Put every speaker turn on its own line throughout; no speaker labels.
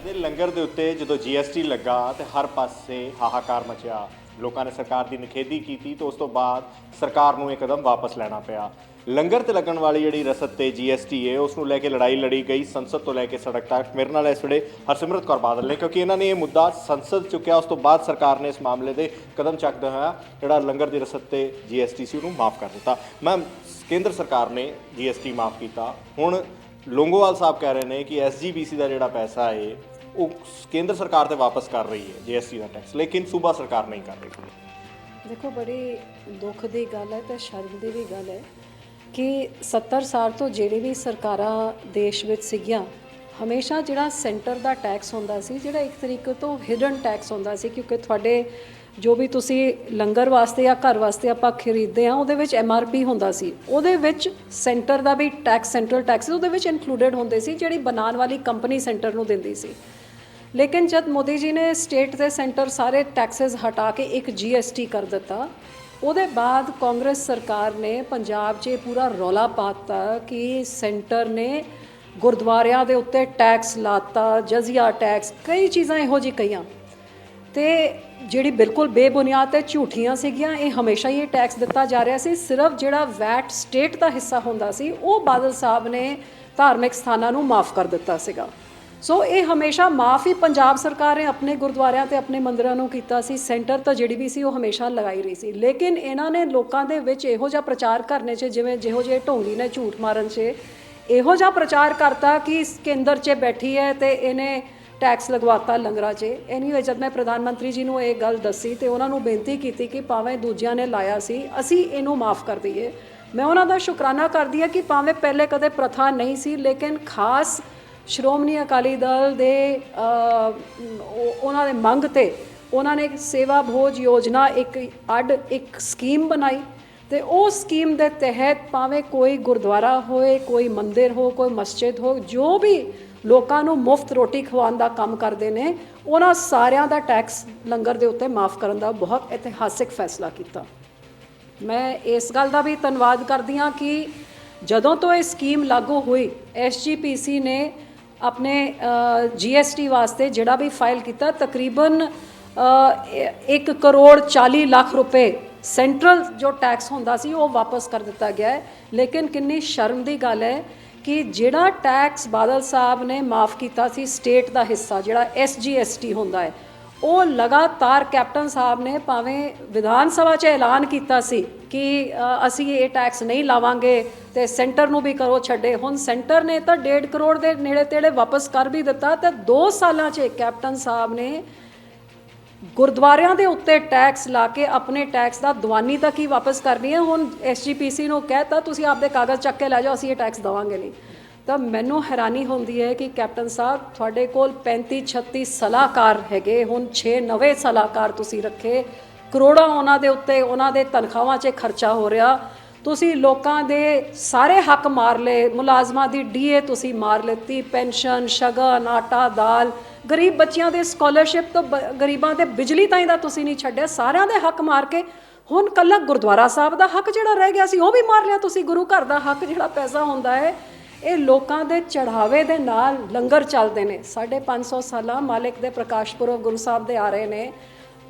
ਦੇ ਲੰਗਰ ਦੇ ਉੱਤੇ ਜਦੋਂ ਜੀਐਸਟੀ ਲੱਗਾ ਤੇ ਹਰ ਪਾਸੇ ਹਾਹਾਕਾਰ ਮਚਿਆ। ਲੋਕਾਂ ਨੇ ਸਰਕਾਰ ਦੀ ਨਿਖੇਧੀ ਕੀਤੀ ਤੇ ਉਸ ਤੋਂ ਬਾਅਦ ਸਰਕਾਰ ਨੂੰ ਇਹ ਕਦਮ ਵਾਪਸ ਲੈਣਾ ਪਿਆ। ਲੰਗਰ ਤੇ ਲੱਗਣ ਵਾਲੀ ਜਿਹੜੀ ਰਸਦ ਤੇ ਜੀਐਸਟੀ ਹੈ ਉਸ ਨੂੰ ਲੈ ਕੇ ਲੜਾਈ ਲੜੀ ਗਈ ਸੰਸਦ ਤੋਂ ਲੈ ਕੇ ਸੜਕ ਤੱਕ। ਮੇਰੇ ਨਾਲ ਇਸ ਵੇਲੇ ਹਰਸਿਮਰਤ ਕੌਰ ਬਾਦਲ ਨੇ, ਕਿਉਂਕਿ ਇਹਨਾਂ ਨੇ ਇਹ ਮੁੱਦਾ ਸੰਸਦ ਚੁੱਕਿਆ। ਉਸ ਤੋਂ ਬਾਅਦ ਸਰਕਾਰ ਨੇ ਇਸ ਮਾਮਲੇ ਦੇ ਕਦਮ ਚੱਕਦੇ ਹੋਇਆ ਜਿਹੜਾ ਲੰਗਰ ਦੀ ਰਸਦ ਤੇ ਜੀਐਸਟੀ ਸੀ ਉਹਨੂੰ ਮਾਫ ਕਰ ਦਿੱਤਾ। ਮੈਮ, ਕੇਂਦਰ ਸਰਕਾਰ ਨੇ ਜੀਐਸਟੀ ਮਾਫ ਕੀਤਾ। ਹੁਣ ਲੋਂਗੋਵਾਲ ਸਾਹਿਬ ਕਹਿ ਰਹੇ ਨੇ ਕਿ ਐਸਜੀਪੀਸੀ ਦਾ ਜਿਹੜਾ ਪੈਸਾ ਹੈ ਉਹ ਕੇਂਦਰ ਸਰਕਾਰ ਤੇ ਵਾਪਸ ਕਰ ਰਹੀ ਹੈ ਜੀਐਸਟੀ ਦਾ ਟੈਕਸ, ਲੇਕਿਨ ਸੂਬਾ ਸਰਕਾਰ ਨਹੀਂ ਕਰ ਰਹੀ।
ਦੇਖੋ, ਬੜੀ ਦੁੱਖ ਦੀ ਗੱਲ ਹੈ ਤੇ ਸ਼ਰਮ ਦੀ ਵੀ ਗੱਲ ਹੈ ਕਿ 70 ਸਾਲ ਤੋਂ ਜਿਹੜੀ ਵੀ ਸਰਕਾਰਾਂ ਦੇਸ਼ ਵਿੱਚ ਸੀਗੀਆਂ, ਹਮੇਸ਼ਾ ਜਿਹੜਾ ਸੈਂਟਰ ਦਾ ਟੈਕਸ ਹੁੰਦਾ ਸੀ, ਜਿਹੜਾ ਇੱਕ ਤਰੀਕੇ ਤੋਂ ਹਿਡਨ ਟੈਕਸ ਹੁੰਦਾ ਸੀ, ਕਿਉਂਕਿ ਤੁਹਾਡੇ ਜੋ ਵੀ ਤੁਸੀਂ ਲੰਗਰ ਵਾਸਤੇ ਜਾਂ ਘਰ ਵਾਸਤੇ ਆਪਾਂ ਖਰੀਦਦੇ ਹਾਂ ਉਹਦੇ ਵਿੱਚ MRP ਹੁੰਦਾ ਸੀ, ਉਹਦੇ ਵਿੱਚ ਸੈਂਟਰ ਦਾ ਵੀ ਟੈਕਸ, ਸੈਂਟਰਲ ਟੈਕਸ ਉਹਦੇ ਵਿੱਚ ਇਨਕਲੂਡਡ ਹੁੰਦੇ ਸੀ, ਜਿਹੜੀ ਬਣਾਉਣ ਵਾਲੀ ਕੰਪਨੀ ਸੈਂਟਰ ਨੂੰ ਦਿੰਦੀ ਸੀ। ਲੇਕਿਨ ਜਦ ਮੋਦੀ ਜੀ ਨੇ ਸਟੇਟ ਤੇ ਸੈਂਟਰ ਸਾਰੇ ਟੈਕਸਸ ਹਟਾ ਕੇ ਇੱਕ GST ਕਰ ਦਿੱਤਾ, ਉਹਦੇ ਬਾਅਦ ਕਾਂਗਰਸ ਸਰਕਾਰ ਨੇ ਪੰਜਾਬ 'ਚ ਪੂਰਾ ਰੌਲਾ ਪਾਤਾ ਕਿ ਸੈਂਟਰ ਨੇ ਗੁਰਦੁਆਰਿਆਂ ਦੇ ਉੱਤੇ ਟੈਕਸ ਲਾਤਾ, ਜਜ਼ੀਆ ਟੈਕਸ, ਕਈ ਚੀਜ਼ਾਂ ਇਹੋ ਜਿਹੀ ਕਹੀਆਂ ਤੇ ਜਿਹੜੀ ਬਿਲਕੁਲ ਬੇਬੁਨਿਆਦ ਤੇ ਝੂਠੀਆਂ ਸੀਗੀਆਂ। ਇਹ ਹਮੇਸ਼ਾ ਹੀ ਇਹ ਟੈਕਸ ਦਿੱਤਾ ਜਾ ਰਿਹਾ ਸੀ। ਸਿਰਫ ਜਿਹੜਾ ਵੈਟ ਸਟੇਟ ਦਾ ਹਿੱਸਾ ਹੁੰਦਾ ਸੀ ਉਹ ਬਾਦਲ ਸਾਹਿਬ ਨੇ ਧਾਰਮਿਕ ਸਥਾਨਾਂ ਨੂੰ ਮਾਫ ਕਰ ਦਿੱਤਾ ਸੀਗਾ। ਸੋ ਇਹ ਹਮੇਸ਼ਾ ਮਾਫ ਹੀ ਪੰਜਾਬ ਸਰਕਾਰ ਨੇ ਆਪਣੇ ਗੁਰਦੁਆਰਿਆਂ ਤੇ ਆਪਣੇ ਮੰਦਿਰਾਂ ਨੂੰ ਕੀਤਾ ਸੀ। ਸੈਂਟਰ ਤਾਂ ਜਿਹੜੀ ਵੀ ਸੀ ਉਹ ਹਮੇਸ਼ਾ ਲਗਾਈ ਰਹੀ ਸੀ। ਲੇਕਿਨ ਇਹਨਾਂ ਨੇ ਲੋਕਾਂ ਦੇ ਵਿੱਚ ਇਹੋ ਜਿਹਾ ਪ੍ਰਚਾਰ ਕਰਨੇ 'ਚ, ਜਿਵੇਂ ਜਿਹੋ ਜਿਹੇ ਢੋਂਗੀ ਨੇ ਝੂਠ ਮਾਰਨ 'ਚ ਇਹੋ ਜਿਹਾ ਪ੍ਰਚਾਰ ਕਰਤਾ ਕਿ ਕੇਂਦਰ 'ਚ ਬੈਠੀ ਹੈ ਤੇ ਇਹਨੇ ਟੈਕਸ ਲਗਵਾਤਾ ਲੰਗਰਾਂ 'ਚ। ਐਨੀਵੇ, ਜਦ ਮੈਂ ਪ੍ਰਧਾਨ ਮੰਤਰੀ ਜੀ ਨੂੰ ਇਹ ਗੱਲ ਦੱਸੀ ਤੇ ਉਹਨਾਂ ਨੂੰ ਬੇਨਤੀ ਕੀਤੀ ਕਿ ਭਾਵੇਂ ਦੂਜਿਆਂ ਨੇ ਲਾਇਆ ਸੀ, ਅਸੀਂ ਇਹਨੂੰ ਮਾਫ ਕਰ ਦਈਏ। ਮੈਂ ਉਹਨਾਂ ਦਾ ਸ਼ੁਕਰਾਨਾ ਕਰਦੀ ਹਾਂ ਕਿ ਭਾਵੇਂ ਪਹਿਲੇ ਕਦੇ ਪ੍ਰਥਾ ਨਹੀਂ ਸੀ, ਲੇਕਿਨ ਖਾਸ ਸ਼੍ਰੋਮਣੀ ਅਕਾਲੀ ਦਲ ਦੇ ਉਹਨਾਂ ਦੇ ਮੰਗ ਤੇ ਉਹਨਾਂ ਨੇ ਸੇਵਾ ਭੋਜ ਯੋਜਨਾ ਇੱਕ ਸਕੀਮ ਬਣਾਈ ਤੇ ਉਹ ਸਕੀਮ ਦੇ ਤਹਿਤ ਭਾਵੇਂ ਕੋਈ ਗੁਰਦੁਆਰਾ ਹੋਏ, ਕੋਈ ਮੰਦਿਰ ਹੋ, ਕੋਈ ਮਸਜਿਦ ਹੋ, ਜੋ ਵੀ ਲੋਕਾਂ ਨੂੰ ਮੁਫਤ ਰੋਟੀ ਖਵਾਉਣ ਦਾ ਕੰਮ ਕਰਦੇ ਨੇ, ਉਹਨਾਂ ਸਾਰਿਆਂ ਦਾ ਟੈਕਸ ਲੰਗਰ ਦੇ ਉੱਤੇ ਮਾਫ ਕਰਨ ਦਾ ਬਹੁਤ ਇਤਿਹਾਸਿਕ ਫੈਸਲਾ ਕੀਤਾ। ਮੈਂ ਇਸ ਗੱਲ ਦਾ ਵੀ ਧੰਨਵਾਦ ਕਰਦੀ ਹਾਂ ਕਿ ਜਦੋਂ ਤੋਂ ਇਹ ਸਕੀਮ ਲਾਗੂ ਹੋਈ, SGPC ਨੇ ਆਪਣੇ GST ਵਾਸਤੇ ਜਿਹੜਾ ਵੀ ਫਾਈਲ ਕੀਤਾ, ਤਕਰੀਬਨ 1 ਕਰੋੜ 40 ਲੱਖ ਰੁਪਏ ਸੈਂਟਰਲ ਜੋ ਟੈਕਸ ਹੁੰਦਾ ਸੀ ਉਹ ਵਾਪਸ ਕਰ ਦਿੱਤਾ ਗਿਆ ਹੈ। ਲੇਕਿਨ ਕਿੰਨੀ ਸ਼ਰਮ ਦੀ ਗੱਲ ਹੈ ਕਿ ਜਿਹੜਾ ਟੈਕਸ ਬਾਦਲ ਸਾਹਿਬ ਨੇ ਮਾਫ ਕੀਤਾ ਸੀ ਸਟੇਟ ਦਾ ਹਿੱਸਾ, ਜਿਹੜਾ SGST ਹੁੰਦਾ ਹੈ, ਉਹ ਲਗਾਤਾਰ ਕੈਪਟਨ ਸਾਹਿਬ ਨੇ ਭਾਵੇਂ ਵਿਧਾਨ ਸਭਾ 'ਚ ਐਲਾਨ ਕੀਤਾ ਸੀ ਕਿ ਅਸੀਂ ਇਹ ਟੈਕਸ ਨਹੀਂ ਲਾਵਾਂਗੇ ਤੇ ਸੈਂਟਰ ਨੂੰ ਵੀ ਕਰੋ ਛੱਡੇ। ਹੁਣ ਸੈਂਟਰ ਨੇ ਤਾਂ 1.5 ਕਰੋੜ ਦੇ ਨੇੜੇ ਤੇੜੇ ਵਾਪਸ ਕਰ ਵੀ ਦਿੱਤਾ ਤੇ 2 ਸਾਲਾਂ 'ਚ ਕੈਪਟਨ ਸਾਹਿਬ ਨੇ ਗੁਰਦੁਆਰਿਆਂ ਦੇ ਉੱਤੇ ਟੈਕਸ ਲਾ ਕੇ ਆਪਣੇ ਟੈਕਸ ਦਾ ਦੀਵਾਨੀ ਤੱਕ ਹੀ ਵਾਪਸ ਕਰਨੀ ਹੈ। ਹੁਣ SGPC ਨੂੰ ਕਹਿਤਾ ਤੁਸੀਂ ਆਪਦੇ ਕਾਗਜ਼ ਚੱਕ ਕੇ ਲੈ ਜਾਓ, ਅਸੀਂ ਇਹ ਟੈਕਸ ਦੇਵਾਂਗੇ ਨਹੀਂ। ਤਾਂ ਮੈਨੂੰ ਹੈਰਾਨੀ ਹੁੰਦੀ ਹੈ ਕਿ ਕੈਪਟਨ ਸਾਹਿਬ, ਤੁਹਾਡੇ ਕੋਲ 35-36 ਸਲਾਹਕਾਰ ਹੈਗੇ, ਹੁਣ 6 ਨਵੇਂ ਸਲਾਹਕਾਰ ਤੁਸੀਂ ਰੱਖੇ, ਕਰੋੜਾਂ ਉਹਨਾਂ ਦੇ ਉੱਤੇ ਉਹਨਾਂ ਦੇ ਤਨਖਾਹਾਂ 'ਚ ਖਰਚਾ ਹੋ ਰਿਹਾ। ਤੁਸੀਂ ਲੋਕਾਂ ਦੇ ਸਾਰੇ ਹੱਕ ਮਾਰ ਲਏ, ਮੁਲਾਜ਼ਮਾਂ ਦੀ DA ਤੁਸੀਂ ਮਾਰ ਲਿੱਤੀ, ਪੈਨਸ਼ਨ, ਸ਼ਗਨ, ਆਟਾ, ਦਾਲ, ਗਰੀਬ ਬੱਚਿਆਂ ਦੇ ਸਕਾਲਰਸ਼ਿਪ ਤੋਂ ਗਰੀਬਾਂ ਦੇ ਬਿਜਲੀ ਤਾਈਂ ਦਾ ਤੁਸੀਂ ਨਹੀਂ ਛੱਡਿਆ, ਸਾਰਿਆਂ ਦੇ ਹੱਕ ਮਾਰ ਕੇ ਹੁਣ ਕੱਲਾ ਗੁਰਦੁਆਰਾ ਸਾਹਿਬ ਦਾ ਹੱਕ ਜਿਹੜਾ ਰਹਿ ਗਿਆ ਸੀ ਉਹ ਵੀ ਮਾਰ ਲਿਆ ਤੁਸੀਂ। ਗੁਰੂ ਘਰ ਦਾ ਹੱਕ ਜਿਹੜਾ ਪੈਸਾ ਹੁੰਦਾ ਹੈ, ਇਹ ਲੋਕਾਂ ਦੇ ਚੜ੍ਹਾਵੇ ਦੇ ਨਾਲ ਲੰਗਰ ਚੱਲਦੇ ਨੇ। 550 ਸਾਲਾਂ ਮਾਲਿਕ ਦੇ ਪ੍ਰਕਾਸ਼ ਪੁਰਬ ਗੁਰੂ ਸਾਹਿਬ ਦੇ ਆ ਰਹੇ ਨੇ।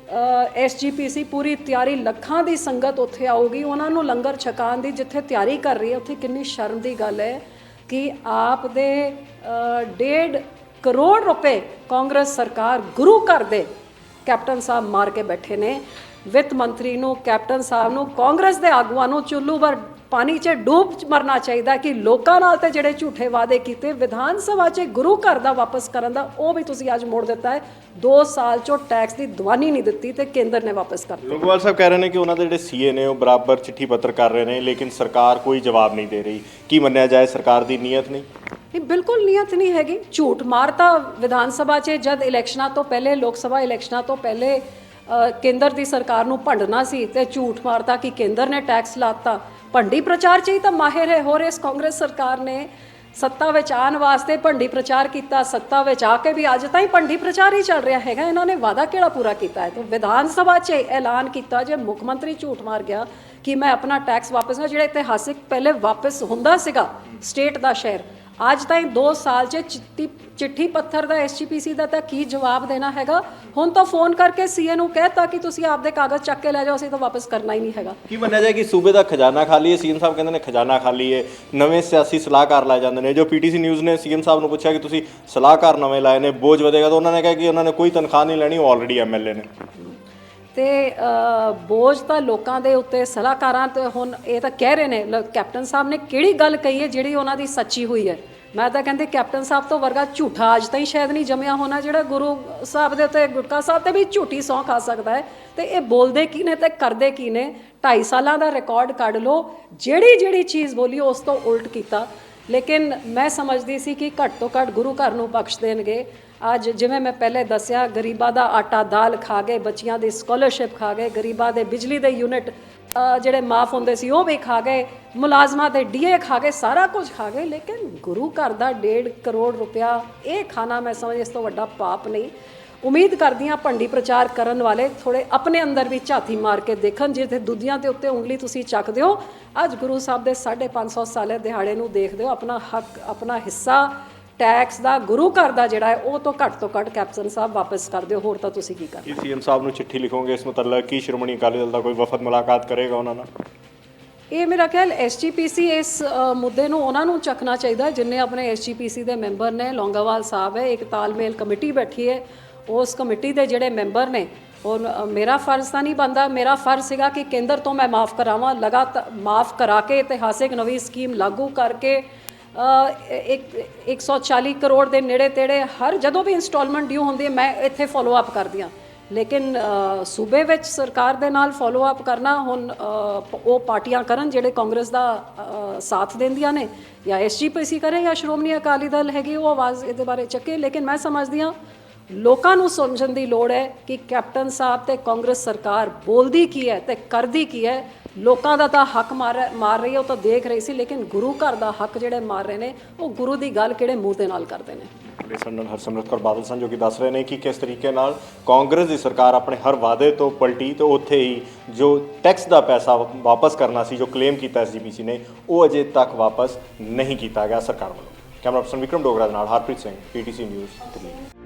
SGPC ਪੂਰੀ ਤਿਆਰੀ, ਲੱਖਾਂ ਦੀ ਸੰਗਤ ਉੱਥੇ ਆਊਗੀ, ਉਹਨਾਂ ਨੂੰ ਲੰਗਰ ਛਕਾਉਣ ਦੀ ਜਿੱਥੇ ਤਿਆਰੀ ਕਰ ਰਹੀ ਹੈ, ਉੱਥੇ ਕਿੰਨੀ ਸ਼ਰਮ ਦੀ ਗੱਲ ਹੈ ਕਿ ਆਪ ਦੇ 1.5 ਕਰੋੜ ਰੁਪਏ ਕਾਂਗਰਸ ਸਰਕਾਰ ਗੁਰੂ ਘਰ ਦੇ ਕੈਪਟਨ ਸਾਹਿਬ ਮਾਰ ਕੇ ਬੈਠੇ ਨੇ। ਵਿੱਤ ਮੰਤਰੀ ਨੂੰ, ਕੈਪਟਨ ਸਾਹਿਬ ਨੂੰ, ਕਾਂਗਰਸ ਦੇ ਆਗੂਆਂ ਨੂੰ ਚੁੱਲ੍ਹੂ ਭਰ ਪਾਣੀ 'ਚ ਡੂਬ ਮਰਨਾ ਚਾਹੀਦਾ ਕਿ ਲੋਕਾਂ ਨਾਲ ਤੇ ਜਿਹੜੇ ਝੂਠੇ ਵਾਅਦੇ ਕੀਤੇ ਵਿਧਾਨ ਸਭਾ 'ਚ ਗੁਰੂ ਘਰ ਦਾ ਵਾਪਸ ਕਰਨ ਦਾ, ਉਹ ਵੀ ਤੁਸੀਂ ਅੱਜ ਮੋੜ ਦਿੱਤਾ ਹੈ। 2 ਸਾਲ 'ਚੋਂ ਟੈਕਸ ਦੀ ਦੀਵਾਨੀ ਨਹੀਂ ਦਿੱਤੀ ਤੇ ਕੇਂਦਰ ਨੇ ਵਾਪਸ ਕਰ ਦਿੱਤਾ।
ਲੋਂਗੋਵਾਲ ਸਾਹਿਬ ਕਹਿ ਰਹੇ ਨੇ ਕਿ ਉਹਨਾਂ ਦੇ ਜਿਹੜੇ CA ਨੇ ਉਹ ਬਰਾਬਰ ਚਿੱਠੀ ਪੱਤਰ ਕਰ ਰਹੇ ਨੇ, ਲੇਕਿਨ ਸਰਕਾਰ ਕੋਈ ਜਵਾਬ ਨਹੀਂ ਦੇ ਰਹੀ। ਕੀ ਮੰਨਿਆ ਜਾਏ, ਸਰਕਾਰ ਦੀ ਨੀਅਤ ਨਹੀਂ?
ਨਹੀਂ, ਬਿਲਕੁਲ ਨੀਅਤ ਨਹੀਂ ਹੈਗੀ। ਝੂਠ ਮਾਰਤਾ ਵਿਧਾਨ ਸਭਾ 'ਚ, ਜਦ ਇਲੈਕਸ਼ਨਾਂ ਤੋਂ ਪਹਿਲੇ, ਲੋਕ ਸਭਾ ਇਲੈਕਸ਼ਨਾਂ ਤੋਂ ਪਹਿਲੇ ਕੇਂਦਰ ਦੀ ਸਰਕਾਰ ਨੂੰ ਭੰਡਣਾ ਸੀ ਤੇ ਝੂਠ ਮਾਰਤਾ ਕਿ ਕੇਂਦਰ ਨੇ ਟੈਕਸ ਲਾਤਾ। ਭੰਡੀ ਪ੍ਰਚਾਰ 'ਚ ਹੀ ਤਾਂ ਮਾਹਿਰ ਹੈ। ਹੋਰ ਇਸ ਕਾਂਗਰਸ ਸਰਕਾਰ ਨੇ ਸੱਤਾ ਵਿੱਚ ਆਉਣ ਵਾਸਤੇ ਭੰਡੀ ਪ੍ਰਚਾਰ ਕੀਤਾ, ਸੱਤਾ ਵਿੱਚ ਆ ਕੇ ਵੀ ਅੱਜ ਤਾਈਂ ਭੰਡੀ ਪ੍ਰਚਾਰ ਹੀ ਚੱਲ ਰਿਹਾ ਹੈਗਾ। ਇਹਨਾਂ ਨੇ ਵਾਅਦਾ ਕਿਹੜਾ ਪੂਰਾ ਕੀਤਾ ਹੈ? ਤੇ ਵਿਧਾਨ ਸਭਾ 'ਚ ਐਲਾਨ ਕੀਤਾ, ਜੇ ਮੁੱਖ ਮੰਤਰੀ ਝੂਠ ਮਾਰ ਗਿਆ ਕਿ ਮੈਂ ਆਪਣਾ ਟੈਕਸ ਵਾਪਸ, ਜਿਹੜਾ ਇਤਿਹਾਸਿਕ ਪਹਿਲੇ ਵਾਪਸ ਹੁੰਦਾ ਸੀਗਾ ਸਟੇਟ ਦਾ ਸ਼ੇਅਰ, ਅੱਜ ਤਾਈਂ 2 ਸਾਲ 'ਚ ਚਿੱਠੀ ਪੱਥਰ ਦਾ ਐਸਜੀਪੀਸੀ ਦਾ ਤਾਂ ਕੀ ਜਵਾਬ ਦੇਣਾ ਹੈਗਾ। ਹੁਣ ਤਾਂ ਫੋਨ ਕਰਕੇ ਸੀਏ ਨੂੰ ਕਹਿਤਾ ਕਿ ਤੁਸੀਂ ਆਪਦੇ ਕਾਗਜ਼ ਚੱਕ ਕੇ ਲੈ ਜਾਓ, ਅਸੀਂ ਤਾਂ ਵਾਪਸ ਕਰਨਾ ਹੀ ਨਹੀਂ ਹੈਗਾ।
ਕੀ ਮੰਨਿਆ ਜਾਏ ਕਿ ਸੂਬੇ ਦਾ ਖਜ਼ਾਨਾ ਖਾਲੀ ਹੈ? ਸੀਐਮ ਸਾਹਿਬ ਕਹਿੰਦੇ ਨੇ ਖਜ਼ਾਨਾ ਖਾਲੀ ਹੈ, ਨਵੇਂ ਸਿਆਸੀ ਸਲਾਹਕਾਰ ਲਾਏ ਜਾਂਦੇ ਨੇ। ਜੋ ਪੀਟੀਸੀ ਨਿਊਜ਼ ਨੇ ਸੀਐਮ ਸਾਹਿਬ ਨੂੰ ਪੁੱਛਿਆ ਕਿ ਤੁਸੀਂ ਸਲਾਹਕਾਰ ਨਵੇਂ ਲਾਏ ਨੇ, ਬੋਝ ਵਧੇਗਾ, ਤਾਂ ਉਹਨਾਂ ਨੇ ਕਿਹਾ ਕਿ ਉਹਨਾਂ ਨੇ ਕੋਈ ਤਨਖਾਹ ਨਹੀਂ ਲੈਣੀ, ਉਹ ਆਲਰੇਡੀ ਐਮਐਲਏ ਨੇ।
ਤੇ ਬੋਝ ਤਾਂ ਲੋਕਾਂ ਦੇ ਉੱਤੇ ਸਲਾਹਕਾਰਾਂ ਤੇ ਹੁਣ ਇਹ ਤਾਂ ਕਹਿ ਰਹੇ ਨੇ। ਕੈਪਟਨ ਸਾਹਿਬ ਨੇ ਕਿਹੜੀ ਗੱਲ ਕਹੀ ਹੈ ਜਿਹੜੀ ਉਹਨਾਂ ਦੀ ਸੱਚੀ ਹੋਈ ਹੈ? ਮੈਂ ਤਾਂ ਕਹਿੰਦੀ ਕੈਪਟਨ ਸਾਹਿਬ ਤੋਂ ਵਰਗਾ ਝੂਠਾ ਅੱਜ ਤਾਈਂ ਸ਼ਾਇਦ ਨਹੀਂ ਜੰਮਿਆ ਹੋਣਾ, ਜਿਹੜਾ ਗੁਰੂ ਸਾਹਿਬ ਦੇ ਉੱਤੇ, ਗੁਟਕਾ ਸਾਹਿਬ ਤੇ ਵੀ ਝੂਠੀ ਸਹੁੰ ਖਾ ਸਕਦਾ ਹੈ। ਤੇ ਇਹ ਬੋਲਦੇ ਕੀ ਨੇ ਤੇ ਕਰਦੇ ਕੀ ਨੇ? 2.5 ਸਾਲਾਂ ਦਾ ਰਿਕਾਰਡ ਕੱਢ ਲਓ, ਜਿਹੜੀ ਚੀਜ਼ ਬੋਲੀ ਉਸ ਤੋਂ ਉਲਟ ਕੀਤਾ। ਲੇਕਿਨ ਮੈਂ ਸਮਝਦੀ ਸੀ ਕਿ ਘੱਟ ਤੋਂ ਘੱਟ ਗੁਰੂ ਘਰ ਨੂੰ ਬਖਸ਼ ਦੇਣਗੇ। ਅੱਜ ਜਿਵੇਂ ਮੈਂ ਪਹਿਲੇ ਦੱਸਿਆ, ਗਰੀਬਾਂ ਦਾ ਆਟਾ ਦਾਲ ਖਾ ਗਏ, ਬੱਚਿਆਂ ਦੀ ਸਕਾਲਰਸ਼ਿਪ ਖਾ ਗਏ, ਗਰੀਬਾਂ ਦੇ ਬਿਜਲੀ ਦੇ ਯੂਨਿਟ ਜਿਹੜੇ ਮਾਫ ਹੁੰਦੇ ਸੀ ਉਹ ਵੀ ਖਾ ਗਏ, ਮੁਲਾਜ਼ਮਾਂ ਦੇ ਡੀਏ ਖਾ ਗਏ, ਸਾਰਾ ਕੁਝ ਖਾ ਗਏ। ਲੇਕਿਨ ਗੁਰੂ ਘਰ ਦਾ 1.5 ਕਰੋੜ ਰੁਪਇਆ ਇਹ ਖਾਣਾ, ਮੈਂ ਸਮਝ ਇਸ ਤੋਂ ਵੱਡਾ ਪਾਪ ਨਹੀਂ। ਉਮੀਦ ਕਰਦੀ ਹਾਂ ਭੰਡੀ ਪ੍ਰਚਾਰ ਕਰਨ ਵਾਲੇ ਥੋੜ੍ਹੇ ਆਪਣੇ ਅੰਦਰ ਵੀ ਝਾਤੀ ਮਾਰ ਕੇ ਦੇਖਣ। ਜਿੱਥੇ ਦੂਜਿਆਂ ਦੇ ਉੱਤੇ ਉਂਗਲੀ ਤੁਸੀਂ ਚੱਕਦੇ ਹੋ, ਅੱਜ ਗੁਰੂ ਸਾਹਿਬ ਦੇ 550 ਸਾਲੇ ਦਿਹਾੜੇ ਨੂੰ ਦੇਖਦੇ ਹੋ। ਆਪਣਾ ਹੱਕ, ਆਪਣਾ ਹਿੱਸਾ ਟੈਕਸ ਦਾ, ਗੁਰੂ ਘਰ ਦਾ ਜਿਹੜਾ ਹੈ, ਉਹ ਤੋਂ ਘੱਟ ਕੈਪਟਨ ਸਾਹਿਬ ਵਾਪਸ ਕਰ ਦਿਓ। ਹੋਰ ਤਾਂ ਤੁਸੀਂ ਕੀ ਕਰਨਾ?
ਕੀ ਸੀਐਮ ਸਾਹਿਬ ਨੂੰ ਚਿੱਠੀ ਲਿਖੋਗੇ ਇਸ ਮੁਤਲਕ? ਕੀ ਸ਼੍ਰੋਮਣੀ ਅਕਾਲੀ ਦਲ ਦਾ ਕੋਈ ਵਫਦ ਮੁਲਾਕਾਤ ਕਰੇਗਾ ਉਹਨਾਂ ਨਾਲ?
ਇਹ ਮੇਰਾ ਖਿਆਲ ਐਸਜੀਪੀਸੀ ਇਸ ਮੁੱਦੇ ਨੂੰ ਉਹਨਾਂ ਨੂੰ ਚੱਕਣਾ ਚਾਹੀਦਾ ਜਿਨ੍ਹਾਂ ਆਪਣੇ ਐਸਜੀਪੀਸੀ ਦੇ ਮੈਂਬਰ ਨੇ। ਲੌਂਗੋਵਾਲ ਸਾਹਿਬ ਹੈ, ਇੱਕ ਤਾਲਮੇਲ ਕਮੇਟੀ ਬੈਠੀ ਹੈ, ਉਸ ਕਮੇਟੀ ਦੇ ਜਿਹੜੇ ਮੈਂਬਰ ਨੇ, ਉਹ ਮੇਰਾ ਫਰਜ਼ ਤਾਂ ਨਹੀਂ ਬਣਦਾ। ਮੇਰਾ ਫਰਜ਼ ਸੀਗਾ ਕਿ ਕੇਂਦਰ ਤੋਂ ਮੈਂ ਮਾਫ ਕਰਾਵਾਂ, ਲਗਾਤਾਰ ਮਾਫ ਕਰਾ ਕੇ ਇਤਿਹਾਸਿਕ ਨਵੀਂ ਸਕੀਮ ਲਾਗੂ ਕਰਕੇ 140 ਕਰੋੜ ਦੇ ਨੇੜੇ ਤੇੜੇ ਹਰ ਜਦੋਂ ਵੀ ਇੰਸਟਾਲਮੈਂਟ ਡਿਊ ਹੁੰਦੀ ਹੈ ਮੈਂ ਇੱਥੇ ਫੋਲੋ ਅਪ ਕਰਦੀ ਹਾਂ। ਲੇਕਿਨ ਸੂਬੇ ਵਿੱਚ ਸਰਕਾਰ ਦੇ ਨਾਲ ਫੋਲੋ ਅਪ ਕਰਨਾ ਹੁਣ ਉਹ ਪਾਰਟੀਆਂ ਕਰਨ ਜਿਹੜੇ ਕਾਂਗਰਸ ਦਾ ਸਾਥ ਦਿੰਦੀਆਂ ਨੇ, ਜਾਂ ਐਸਜੀਪੀਸੀ ਕਰੇ ਜਾਂ ਸ਼੍ਰੋਮਣੀ ਅਕਾਲੀ ਦਲ ਹੈਗੀ ਉਹ ਆਵਾਜ਼ ਇਹਦੇ ਬਾਰੇ ਚੱਕੇ। ਲੇਕਿਨ ਮੈਂ ਸਮਝਦੀ ਹਾਂ ਲੋਕਾਂ ਨੂੰ ਸਮਝਣ ਦੀ ਲੋੜ ਹੈ ਕਿ ਕੈਪਟਨ ਸਾਹਿਬ ਤੇ ਕਾਂਗਰਸ ਸਰਕਾਰ ਬੋਲਦੀ ਕੀ ਹੈ ਤੇ ਕਰਦੀ ਕੀ ਹੈ। ਲੋਕਾਂ ਦਾ ਤਾਂ ਹੱਕ ਮਾਰ ਰਹੀ ਹੈ, ਉਹ ਤਾਂ ਦੇਖ ਰਹੀ ਸੀ। ਲੇਕਿਨ ਗੁਰੂ ਘਰ ਦਾ ਹੱਕ ਜਿਹੜੇ ਮਾਰ ਰਹੇ ਨੇ, ਉਹ ਗੁਰੂ ਦੀ ਗੱਲ ਕਿਹੜੇ ਮੂੰਹ ਦੇ ਨਾਲ ਕਰਦੇ ਨੇ?
ਹਰਸਿਮਰਤ ਕੌਰ ਬਾਦਲ ਸਨ ਜੋ ਕਿ ਦੱਸ ਰਹੇ ਨੇ ਕਿ ਕਿਸ ਤਰੀਕੇ ਨਾਲ ਕਾਂਗਰਸ ਦੀ ਸਰਕਾਰ ਆਪਣੇ ਹਰ ਵਾਅਦੇ ਤੋਂ ਪਲਟੀ ਤੇ ਉੱਥੇ ਹੀ ਜੋ ਟੈਕਸ ਦਾ ਪੈਸਾ ਵਾਪਸ ਕਰਨਾ ਸੀ, ਜੋ ਕਲੇਮ ਕੀਤਾ ਐਸਜੀਪੀਸੀ ਨੇ, ਉਹ ਅਜੇ ਤੱਕ ਵਾਪਸ ਨਹੀਂ ਕੀਤਾ ਗਿਆ ਸਰਕਾਰ ਵੱਲੋਂ। ਕੈਮਰਾ ਪਰਸਨ ਵਿਕਰਮ ਡੋਗਰਾ ਦੇ ਨਾਲ ਹਰਪ੍ਰੀਤ ਸਿੰਘ, ਪੀਟੀਸੀ ਨਿਊਜ਼ ਦਿੱਲੀ।